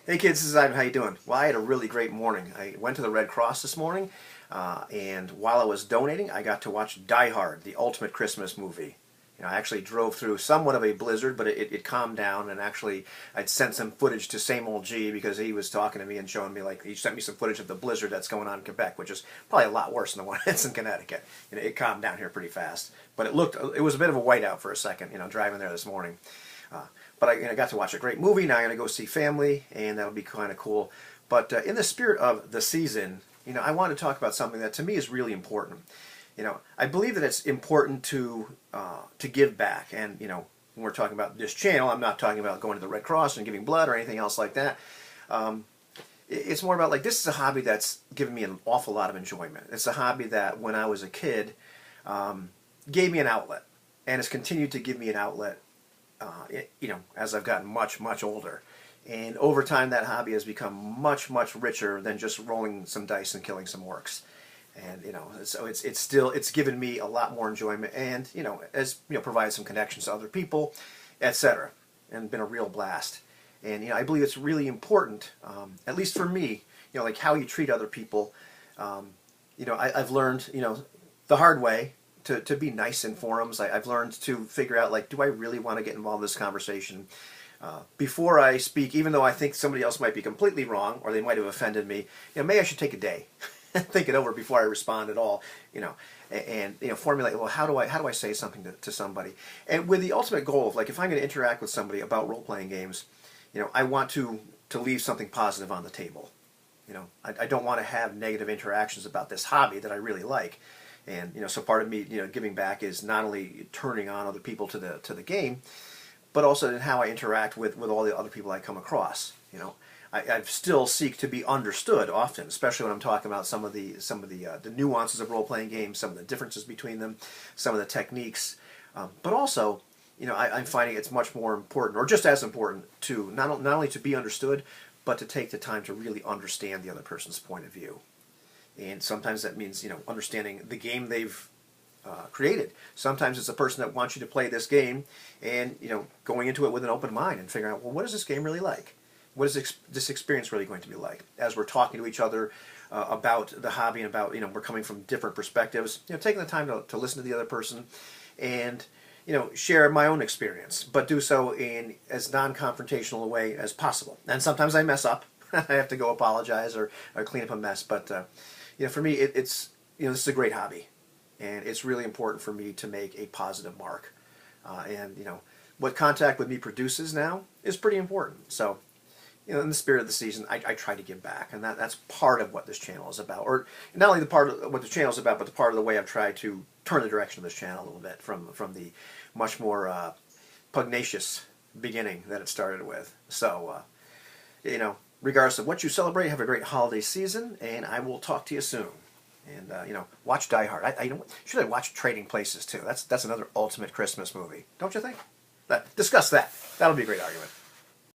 Hey kids, this is Ivan. How you doing? Well, I had a really great morning. I went to the Red Cross this morning, and while I was donating, I got to watch Die Hard, the ultimate Christmas movie. I actually drove through somewhat of a blizzard, but it calmed down, and actually I'd sent some footage to Same Old G because he was talking to me and showing me, like, he sent me some footage of the blizzard that's going on in Quebec, which is probably a lot worse than the one that's in Connecticut. It calmed down here pretty fast, but it was a bit of a whiteout for a second, driving there this morning. But I got to watch a great movie. Now I'm going to go see family, and that'll be kind of cool. But in the spirit of the season, I want to talk about something that to me is really important. I believe that it's important to give back, and when we're talking about this channel, I'm not talking about going to the Red Cross and giving blood or anything else like that. It's more about, like, this is a hobby that's given me an awful lot of enjoyment. It's a hobby that when I was a kid gave me an outlet, and it's continued to give me an outlet as I've gotten much, much older. And over time, that hobby has become much, much richer than just rolling some dice and killing some orcs. And so it's given me a lot more enjoyment, and provided some connections to other people, etc. And been a real blast. And I believe it's really important, at least for me, like how you treat other people. I've learned the hard way to be nice in forums. I've learned to figure out, like, do I really want to get involved in this conversation? Before I speak, even though I think somebody else might be completely wrong or they might have offended me, maybe I should take a day and think it over before I respond at all, and formulate, well, how do I say something to somebody? And with the ultimate goal of, like, if I'm going to interact with somebody about role-playing games, I want to leave something positive on the table. I don't want to have negative interactions about this hobby that I really like. And so part of me, giving back is not only turning on other people to the game, but also in how I interact with all the other people I come across. I still seek to be understood often, especially when I'm talking about some of the nuances of role-playing games, some of the differences between them, some of the techniques. But also, I'm finding it's much more important, or just as important, to not only to be understood, but to take the time to really understand the other person's point of view. And sometimes that means, understanding the game they've created. Sometimes it's a person that wants you to play this game, and going into it with an open mind and figuring out, well, what is this game really like? What is this experience really going to be like? As we're talking to each other about the hobby and about, we're coming from different perspectives, taking the time to listen to the other person and, share my own experience, but do so in as non-confrontational a way as possible. And sometimes I mess up. I have to go apologize or clean up a mess, but for me, it's this is a great hobby, and it's really important for me to make a positive mark. And what Contact with Me produces now is pretty important. So, in the spirit of the season, I try to give back, and that's part of what this channel is about. Or not only the part of what the channel is about, but the part of the way I've tried to turn the direction of this channel a little bit from the much more pugnacious beginning that it started with. So, regardless of what you celebrate, have a great holiday season, and I will talk to you soon. And watch Die Hard. I should have watched Trading Places too. That's another ultimate Christmas movie, don't you think? Discuss that. That'll be a great argument.